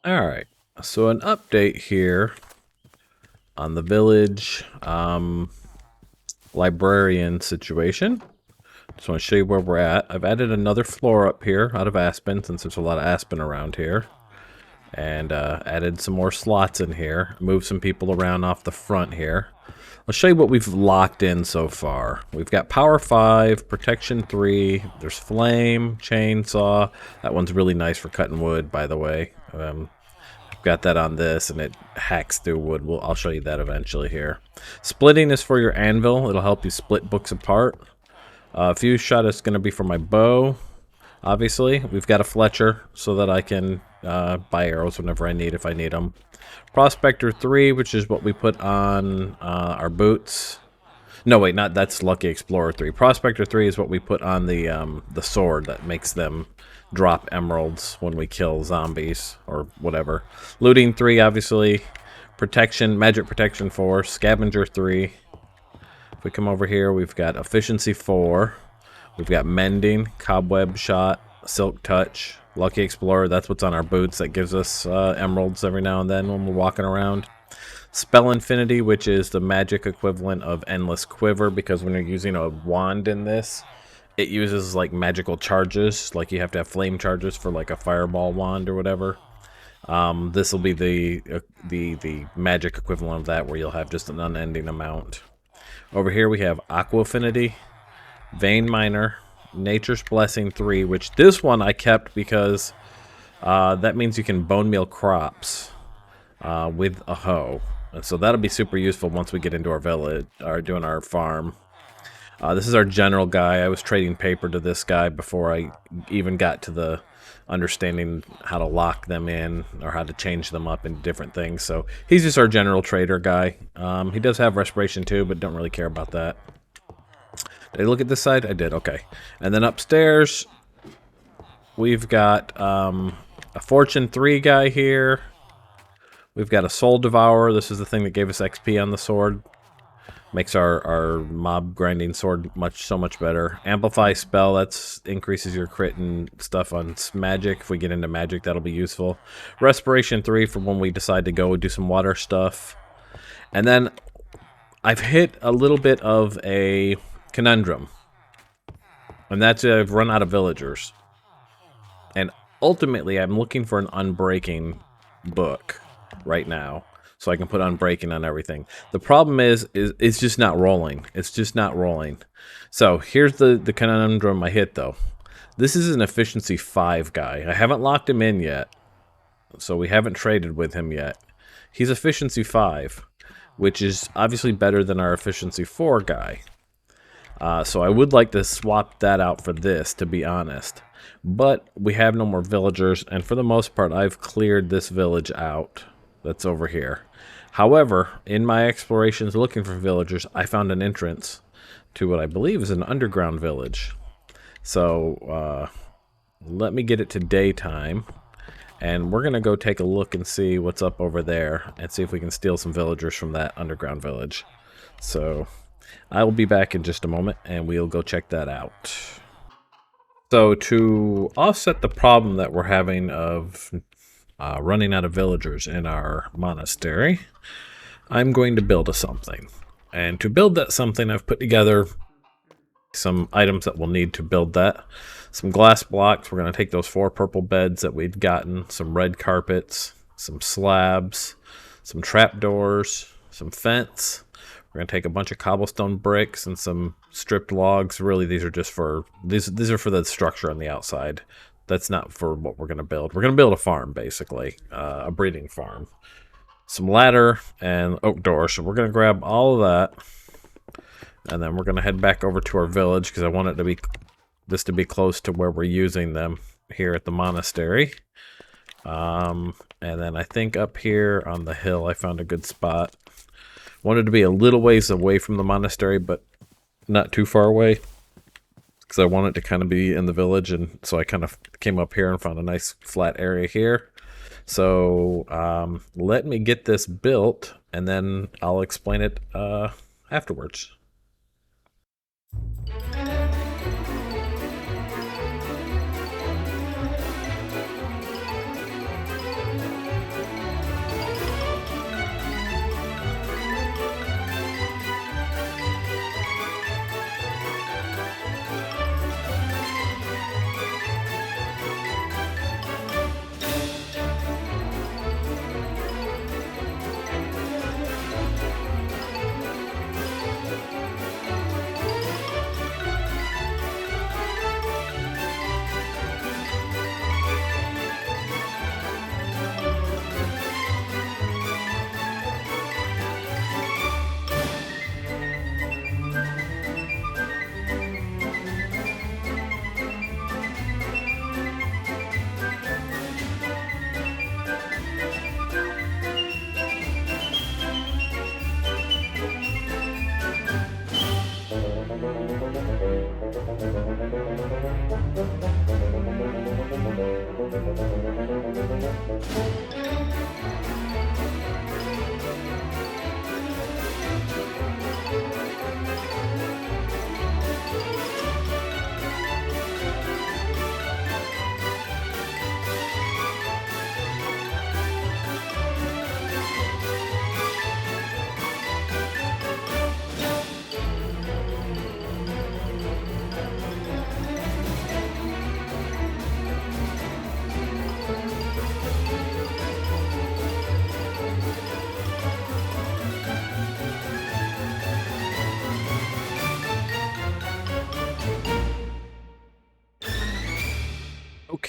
Alright, so an update here on the village librarian situation. Just want to show you where we're at. I've added another floor up here out of aspen, since there's a lot of aspen around here. And added some more slots in here. Moved some people around off the front here. I'll show you what we've locked in so far. We've got power 5, protection 3, there's flame, chainsaw. That one's really nice for cutting wood, by the way. Got that on this, and it hacks through wood. I'll show you that eventually here. Splitting is for your anvil. It'll help you split books apart. Fuse shot is going to be for my bow, obviously. We've got a Fletcher so that I can buy arrows whenever I need, if I need them. Prospector 3, which is what we put on our boots. No, wait, not that's Lucky Explorer 3. Prospector 3 is what we put on the sword that makes them drop emeralds when we kill zombies or whatever. Looting 3, obviously. Protection, Magic Protection 4. Scavenger 3. If we come over here, we've got Efficiency 4. We've got Mending, Cobweb Shot, Silk Touch, Lucky Explorer. That's what's on our boots. That gives us emeralds every now and then when we're walking around. Spell Infinity, which is the magic equivalent of Endless Quiver, because when you're using a wand in this, it uses like magical charges. Like you have to have flame charges for like a fireball wand or whatever. This will be the magic equivalent of that, where you'll have just an unending amount. Over here we have Aqua Affinity, Vein Miner, Nature's Blessing 3, which this one I kept because that means you can bone meal crops with a hoe. And so that'll be super useful once we get into our village, or doing our farm. This is our general guy. I was trading paper to this guy before I even got to the understanding how to lock them in or how to change them up into different things. So he's just our general trader guy. He does have respiration too, but don't really care about that. Did I look at this side? I did, okay. And then upstairs, we've got a Fortune 3 guy here. We've got a Soul Devourer. This is the thing that gave us XP on the sword. Makes our mob grinding sword so much better. Amplify Spell, that's increases your crit and stuff on magic. If we get into magic, that'll be useful. Respiration 3 for when we decide to go do some water stuff. And then I've hit a little bit of a conundrum. And that's I've run out of villagers. And ultimately, I'm looking for an Unbreaking book right now, so I can put Unbreaking on everything. The problem is it's just not rolling. It's just not rolling. So here's the conundrum I hit, though. This is an Efficiency 5 guy. I haven't locked him in yet, so we haven't traded with him yet. He's Efficiency 5, which is obviously better than our Efficiency 4 guy. So I would like to swap that out for this, to be honest. But we have no more villagers, and for the most part, I've cleared this village out. That's over here. However, in my explorations looking for villagers, I found an entrance to what I believe is an underground village. So let me get it to daytime, and we're going to go take a look and see what's up over there and see if we can steal some villagers from that underground village. So I will be back in just a moment, and we'll go check that out. So to offset the problem that we're having of running out of villagers in our monastery, I'm going to build something. And to build that something, I've put together some items that we'll need to build that. Some glass blocks. We're going to take those 4 purple beds that we've gotten, some red carpets, some slabs, some trapdoors, some fence. We're going to take a bunch of cobblestone bricks and some stripped logs. Really, these are just for these are for the structure on the outside. That's not for what we're going to build. We're going to build a farm, basically, a breeding farm. Some ladder and oak door. So we're going to grab all of that, and then we're going to head back over to our village because I want this to be close to where we're using them here at the monastery. And then I think up here on the hill, I found a good spot. Wanted to be a little ways away from the monastery, but not too far away, because I wanted to kind of be in the village, and so I kind of came up here and found a nice flat area here. So let me get this built, and then I'll explain it afterwards.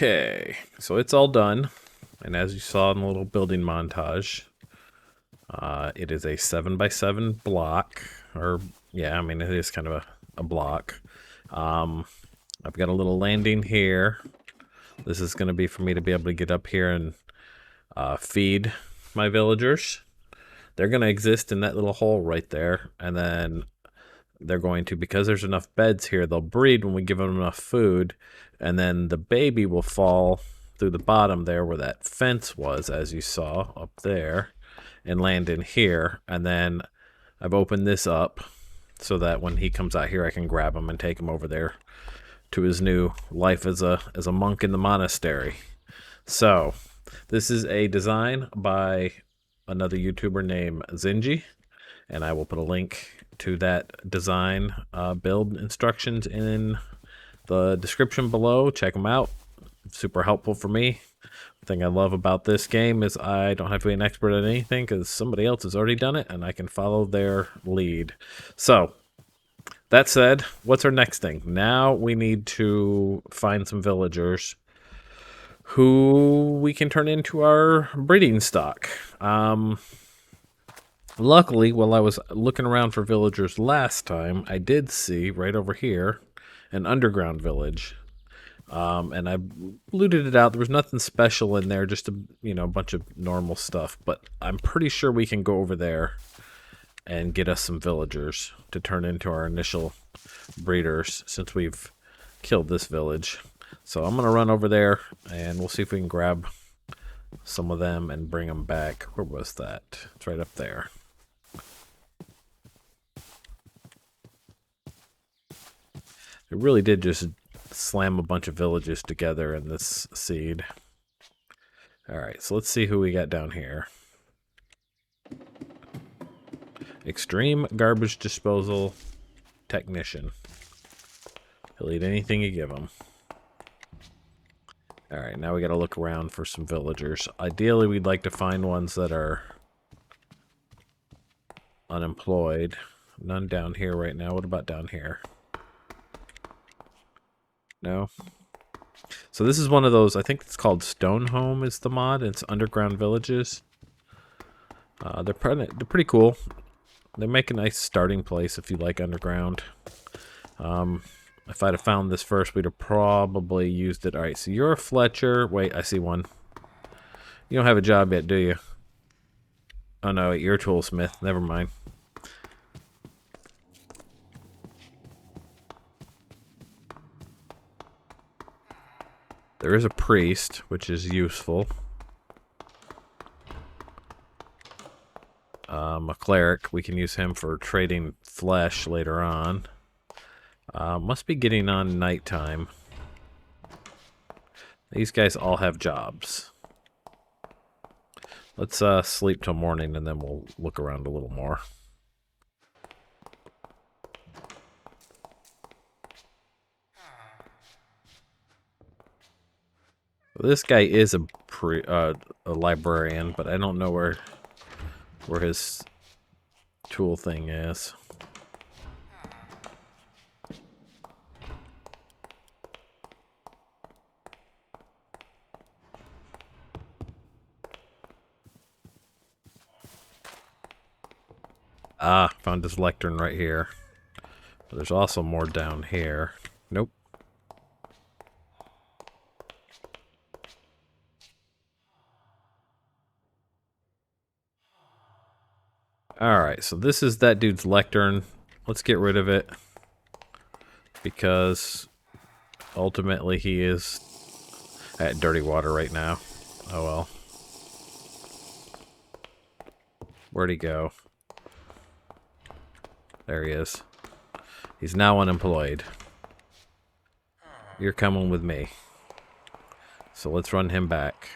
Okay, so it's all done. And as you saw in the little building montage, it is a 7x7 block. Or, yeah, I mean, it is kind of a block. I've got a little landing here. This is going to be for me to be able to get up here and feed my villagers. They're going to exist in that little hole right there. And then they're going to, because there's enough beds here, they'll breed when we give them enough food. And then the baby will fall through the bottom there where that fence was, as you saw up there, and land in here. And then I've opened this up so that when he comes out here, I can grab him and take him over there to his new life as a monk in the monastery. So this is a design by another YouTuber named Zinji, and I will put a link to that design build instructions in the description below. Check them out. Super helpful for me. The thing I love about this game is I don't have to be an expert at anything because somebody else has already done it and I can follow their lead. So that said, what's our next thing? Now we need to find some villagers who we can turn into our breeding stock. Luckily, while I was looking around for villagers last time, I did see right over here an underground village. And I looted it out. There was nothing special in there, just a bunch of normal stuff. But I'm pretty sure we can go over there and get us some villagers to turn into our initial breeders since we've killed this village. So I'm going to run over there and we'll see if we can grab some of them and bring them back. Where was that? It's right up there. It really did just slam a bunch of villages together in this seed. Alright, so let's see who we got down here. Extreme garbage disposal technician. He'll eat anything you give him. Alright, now we gotta look around for some villagers. Ideally, we'd like to find ones that are unemployed. None down here right now. What about down here? No? So this is one of those, I think it's called Stone Home is the mod. It's underground villages. They're pretty cool. They make a nice starting place if you like underground. If I'd have found this first, we'd have probably used it. Alright, so you're a Fletcher. Wait, I see one. You don't have a job yet, do you? Oh no, you're a toolsmith. Never mind. There is a priest, which is useful. A cleric, we can use him for trading flesh later on. Must be getting on nighttime. These guys all have jobs. Let's sleep till morning and then we'll look around a little more. This guy is a librarian, but I don't know where his tool thing is. Ah, found his lectern right here. But there's also more down here. Nope. Alright, so this is that dude's lectern. Let's get rid of it. Because ultimately he is at dirty water right now. Oh well. Where'd he go? There he is. He's now unemployed. You're coming with me. So let's run him back.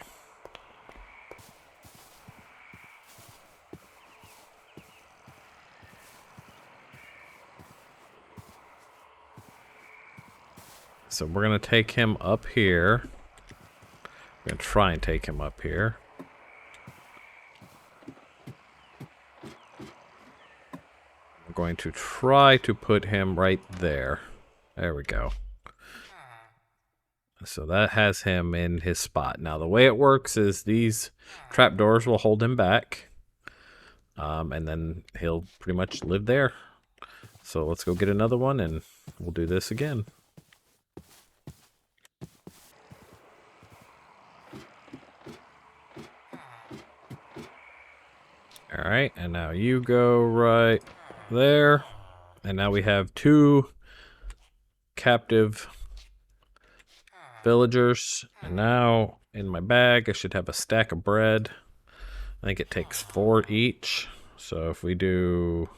So we're going to take him up here. We're going to try and take him up here. We're going to try to put him right there. There we go. So that has him in his spot. Now the way it works is these trapdoors will hold him back. And then he'll pretty much live there. So let's go get another one and we'll do this again. Alright, and now you go right there. And now we have 2 captive villagers. And now in my bag I should have a stack of bread. I think it takes 4 each. So if we do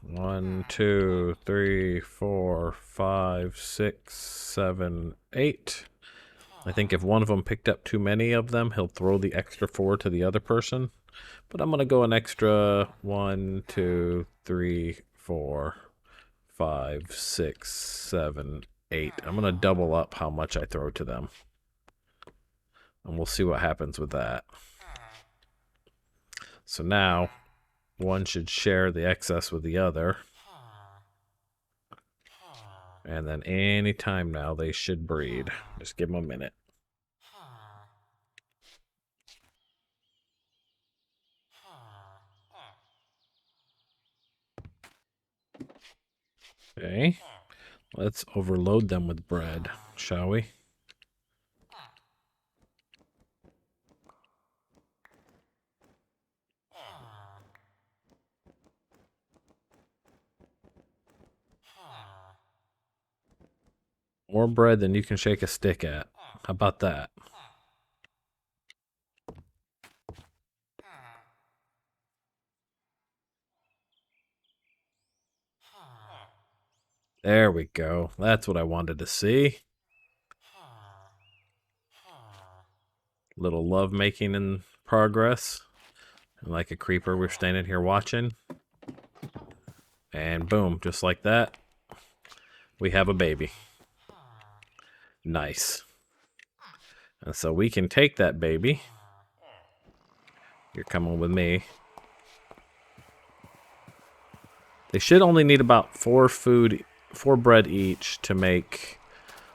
1, 2, 3, 4, 5, 6, 7, 8. I think if one of them picked up too many of them, he'll throw the extra 4 to the other person. But I'm going to go an extra 1, 2, 3, 4, 5, 6, 7, 8. I'm going to double up how much I throw to them. And we'll see what happens with that. So now, one should share the excess with the other. And then any time now, they should breed. Just give them a minute. Okay. Let's overload them with bread, shall we? More bread than you can shake a stick at. How about that? There we go. That's what I wanted to see. Little love making in progress. And like a creeper, we're standing here watching. And boom, just like that, we have a baby. Nice. And so we can take that baby. You're coming with me. They should only need about 4 bread each to make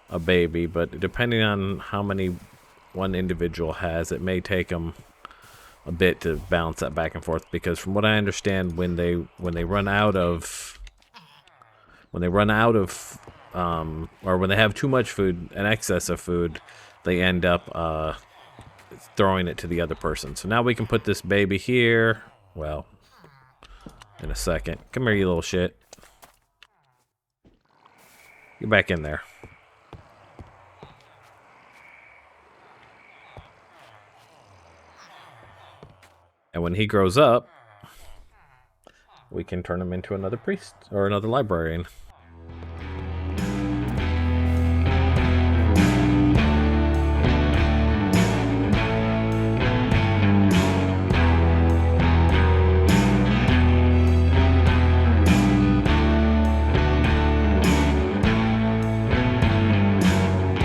a baby, but depending on how many one individual has, it may take them a bit to balance that back and forth. Because from what I understand, when they run out of or when they have too much food, an excess of food, they end up throwing it to the other person. So now we can put this baby here. Well, in a second. Come here, you little shit. Get back in there. And when he grows up, we can turn him into another priest or another librarian.